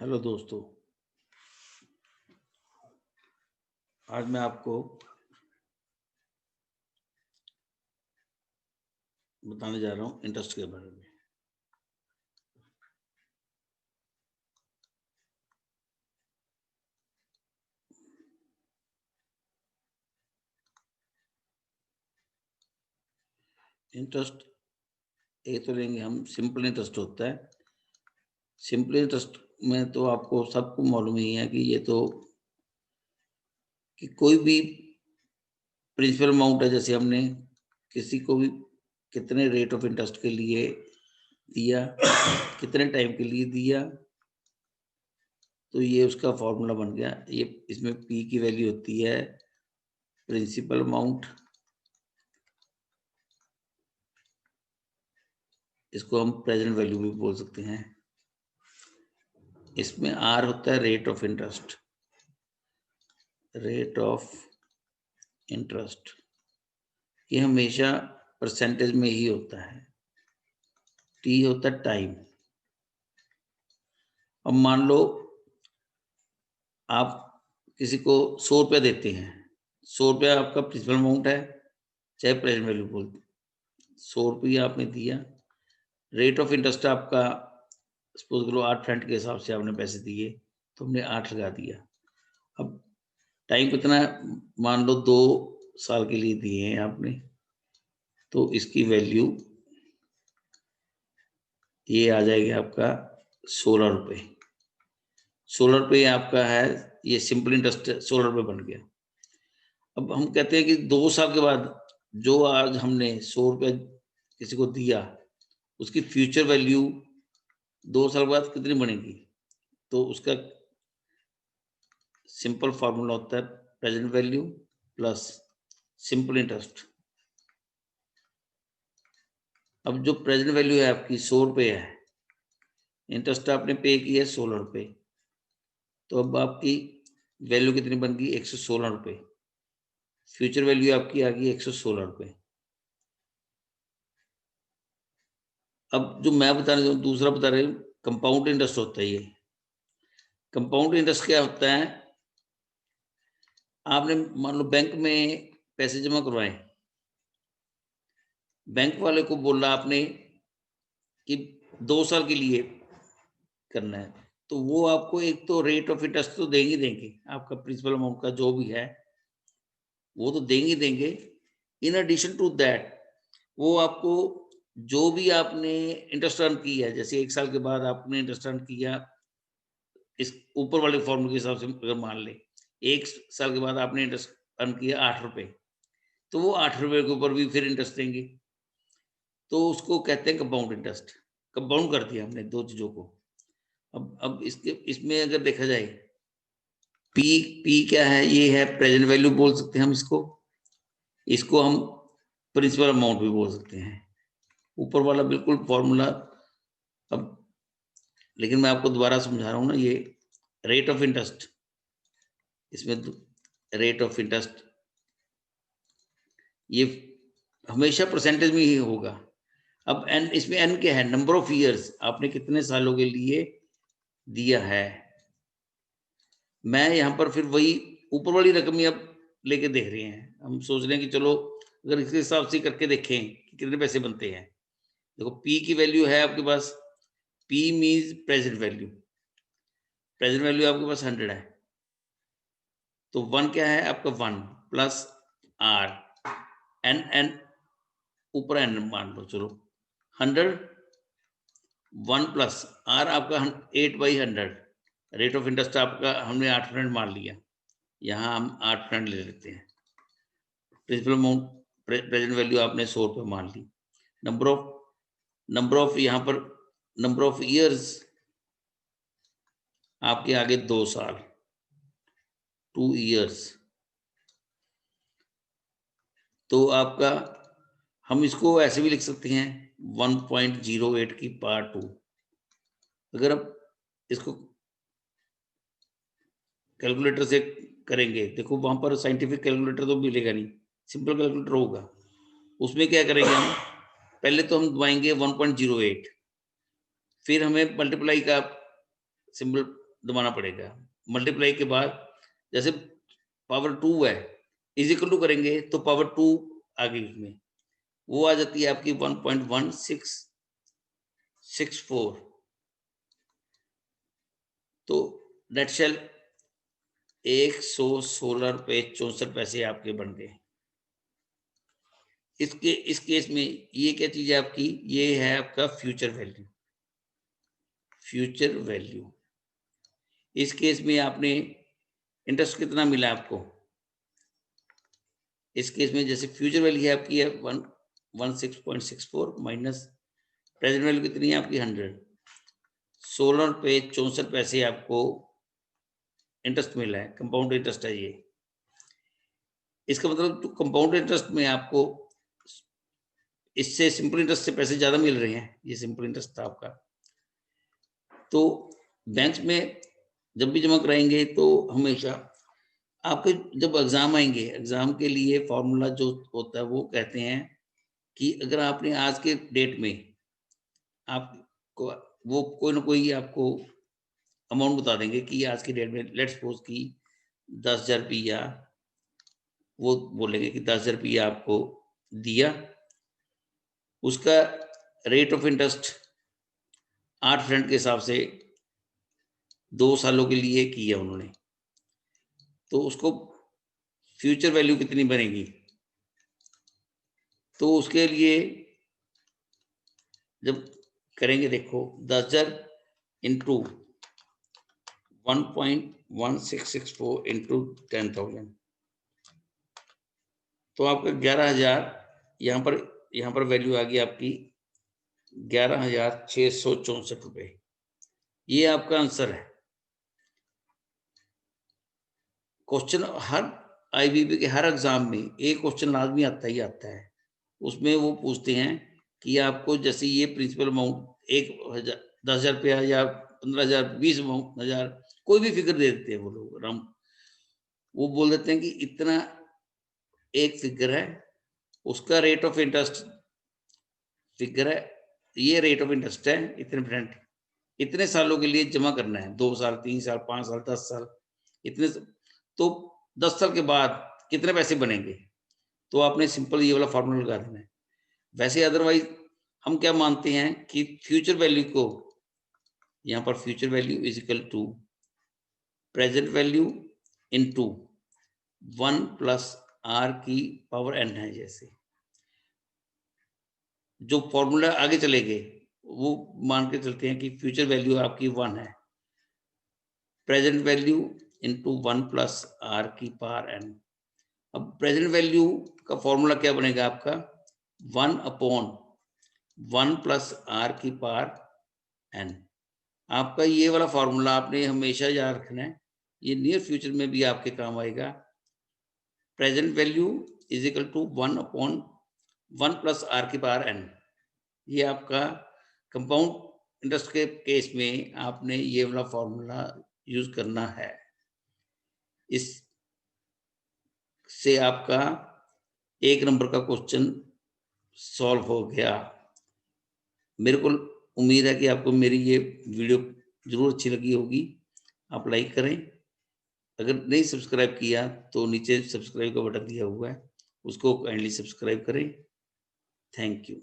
Hello दोस्तों, आज मैं आपको बताने जा रहा हूँ इंटरेस्ट के बारे में। इंटरेस्ट एक तो लेंगे हम, सिंपल इंटरेस्ट होता है। सिंपल इंटरेस्ट में तो आपको सबको मालूम ही है कि ये तो कि कोई भी प्रिंसिपल अमाउंट है, जैसे हमने किसी को भी कितने रेट ऑफ इंटरेस्ट के लिए दिया, कितने टाइम के लिए दिया, तो ये उसका फॉर्मूला बन गया। ये इसमें पी की वैल्यू होती है प्रिंसिपल अमाउंट, इसको हम प्रेजेंट वैल्यू भी बोल सकते हैं। इसमें आर होता है rate of interest, rate of interest ये हमेशा परसेंटेज में ही होता है। टी होता है टाइम। अब मान लो आप किसी को 100 रुपया देते हैं, 100 रुपया आपका प्रिंसिपल अमाउंट है, चाहे प्रेजेंट वैल्यू बोलते, 100 रुपया आपने दिया। रेट ऑफ इंटरेस्ट आपका सपोज करो 8% के हिसाब से आपने पैसे दिए, तो हमने 8 लगा दिया। अब टाइम कितना है, मान लो 2 साल के लिए दिए हैं आपने, तो इसकी वैल्यू ये आ जाएगा आपका 16 रुपये। 16 रुपये आपका है, ये सिंपल इंटरेस्ट 16 रुपये बन गया। अब हम कहते हैं कि 2 साल के बाद जो आज हमने 100 रुपये किसी को दिया, उसकी फ्यूचर वैल्यू 2 साल बाद कितनी बनेगी, तो उसका सिंपल फार्मूला होता है present value plus simple interest. अब जो प्रेजेंट वैल्यू है आपकी 100 रुपये है, इंटरेस्ट आपने पे किया है 16 रुपये, तो अब आपकी वैल्यू कितनी बन गई, 116 रुपये। फ्यूचर वैल्यू आपकी आ गई 116 रुपये। अब जो मैं बता रहा हूँ, दूसरा बता रहे हूँ, कंपाउंड इंटरेस्ट होता है। ये कंपाउंड इंटरेस्ट क्या होता है, आपने मान लो बैंक में पैसे जमा करवाए, बैंक वाले को बोला आपने कि 2 साल के लिए करना है, तो वो आपको एक तो रेट ऑफ इंटरेस्ट तो देंगे देंगे, आपका प्रिंसिपल अमाउंट का जो भी है वो तो देंगे देंगे। इन एडिशन टू दैट वो आपको जो भी आपने इंटरेस्ट अर्न किया है, जैसे 1 साल के बाद आपने इंटरेस्ट अर्न किया, इस ऊपर वाले फॉर्मूले के हिसाब से अगर मान लें 1 साल के बाद आपने इंटरेस्ट अर्न किया 8 रुपए, तो वो 8 रुपए के ऊपर भी फिर इंटरेस्ट देंगे, तो उसको कहते हैं कंपाउंड इंटरेस्ट। कंपाउंड कर दिया हमने 2 चीज़ों को। अब इसके इसमें अगर देखा जाए, पी पी क्या है, ये है प्रेजेंट वैल्यू बोल सकते हैं हम इसको। इसको हम प्रिंसिपल अमाउंट भी बोल सकते हैं। ऊपर वाला बिल्कुल फॉर्मूला, अब लेकिन मैं आपको दोबारा समझा रहा हूँ ना, ये रेट ऑफ इंटरेस्ट, इसमें रेट ऑफ इंटरेस्ट ये हमेशा परसेंटेज में ही होगा। अब एन, इसमें एन क्या है, नंबर ऑफ ईयर्स, आपने कितने सालों के लिए दिया है। मैं यहाँ पर फिर वही ऊपर वाली रकम ही अब लेके देख रहे हैं, हम सोच रहे हैं कि चलो अगर इसके हिसाब से करके देखें कि कितने पैसे बनते हैं। देखो पी की वैल्यू है आपके पास, P means present value, present value आपके पास 100 है, तो 1 क्या है आपका, 1 प्लस आर, एन एन ऊपर एन मान लो, चलो 100, 1 प्लस आर आपका 8/100, रेट ऑफ इंटरेस्ट आपका हमने 8% मान लिया, यहाँ हम 8% ले लेते हैं। प्रिंसिपल अमाउंट प्रेजेंट वैल्यू आपने 100 रुपये मान ली। नंबर ऑफ यहाँ पर नंबर ऑफ ईयर्स आपके आगे 2 साल, 2 ईयर्स, तो आपका हम इसको ऐसे भी लिख सकते हैं 1.08 की पावर 2। अगर आप इसको कैलकुलेटर से करेंगे, देखो वहां पर साइंटिफिक कैलकुलेटर तो मिलेगा नहीं, सिंपल कैलकुलेटर होगा। उसमें क्या करेंगे हम, पहले तो हम दबाएंगे 1.08, फिर हमें मल्टीप्लाई का सिंबल दबाना पड़ेगा। मल्टीप्लाई के बाद जैसे पावर 2 है, इज इक्वल टू करेंगे तो पावर 2 आ गई उसमें, वो आ जाती है आपकी 1.1664। तो नेट शेल 116 रुपए 64 पैसे आपके बन गए। इस केस में ये क्या चीज है आपकी, ये है आपका फ्यूचर वैल्यू। फ्यूचर वैल्यू इस केस में आपने इंटरेस्ट कितना मिला आपको, इस केस में जैसे फ्यूचर वैल्यू है आपकी है 116.64 माइनस प्रेजेंट वैल्यू कितनी है आपकी 100, 16 रुपए 64 पैसे आपको इंटरेस्ट मिला है, कंपाउंड इंटरेस्ट है ये। इसका मतलब तो कंपाउंड इंटरेस्ट में आपको इससे सिंपल इंटरेस्ट से पैसे ज्यादा मिल रहे हैं, ये सिंपल इंटरेस्ट था आपका। तो बैंक्स में जब भी जमा कराएंगे तो हमेशा आपके जब एग्जाम आएंगे, एग्जाम के लिए फॉर्मूला जो होता है वो कहते हैं कि अगर आपने आज के डेट में आपको वो कोई ना कोई आपको अमाउंट बता देंगे कि आज की डेट में लेट्स सपोज की 10,000 रुपया, वो बोलेंगे कि 10,000 रुपया आपको दिया, उसका रेट ऑफ इंटरेस्ट 8% के हिसाब से 2 सालों के लिए किया उन्होंने, तो उसको फ्यूचर वैल्यू कितनी बनेगी, तो उसके लिए जब करेंगे देखो 10,000 इंटू 1.1664 इंटू 10,000, तो आपका 11,000 यहाँ पर वैल्यू आ गई आपकी 11,664 रुपए। ये आपका आंसर है। क्वेश्चन हर आईबीपी के हर एग्जाम में एक क्वेश्चन लाजमी आता ही आता है। उसमें वो पूछते हैं कि आपको जैसे ये प्रिंसिपल अमाउंट 1,000 10,000 रुपया या 15,000 20,000 कोई भी फिगर दे देते हैं वो लोग राम, वो बोल देते हैं कि इतना एक फिगर है, उसका रेट ऑफ इंटरेस्ट फिगर है, ये रेट ऑफ इंटरेस्ट है इतने परसेंट, इतने सालों के लिए जमा करना है, 2 साल 3 साल 5 साल 10 साल इतने, तो 10 साल के बाद कितने पैसे बनेंगे, तो आपने सिंपल ये वाला फॉर्मूला लगा देना है। वैसे अदरवाइज हम क्या मानते हैं कि फ्यूचर वैल्यू को, यहाँ पर future value is equal to present value into 1 plus R की पावर n है। जैसे जो फॉर्मूला आगे चलेंगे वो मान के चलते हैं कि फ्यूचर वैल्यू आपकी 1 है, present value into 1 plus R की पावर n। अब प्रेजेंट वैल्यू का फॉर्मूला क्या बनेगा आपका 1 अपॉन 1 प्लस आर की पावर n। आपका ये वाला फॉर्मूला आपने हमेशा याद रखना है, ये नियर फ्यूचर में भी आपके काम आएगा। Present value is equal to 1 upon 1 plus R की पावर n। ये आपका कंपाउंड इंटरेस्ट के केस में आपने ये वाला फॉर्मूला यूज करना है। इस से आपका 1 नंबर का क्वेश्चन सॉल्व हो गया। मेरे को उम्मीद है कि आपको मेरी ये वीडियो जरूर अच्छी लगी होगी। आप लाइक करें, अगर नहीं सब्सक्राइब किया तो नीचे सब्सक्राइब का बटन दिया हुआ है, उसको काइंडली सब्सक्राइब करें। Thank you.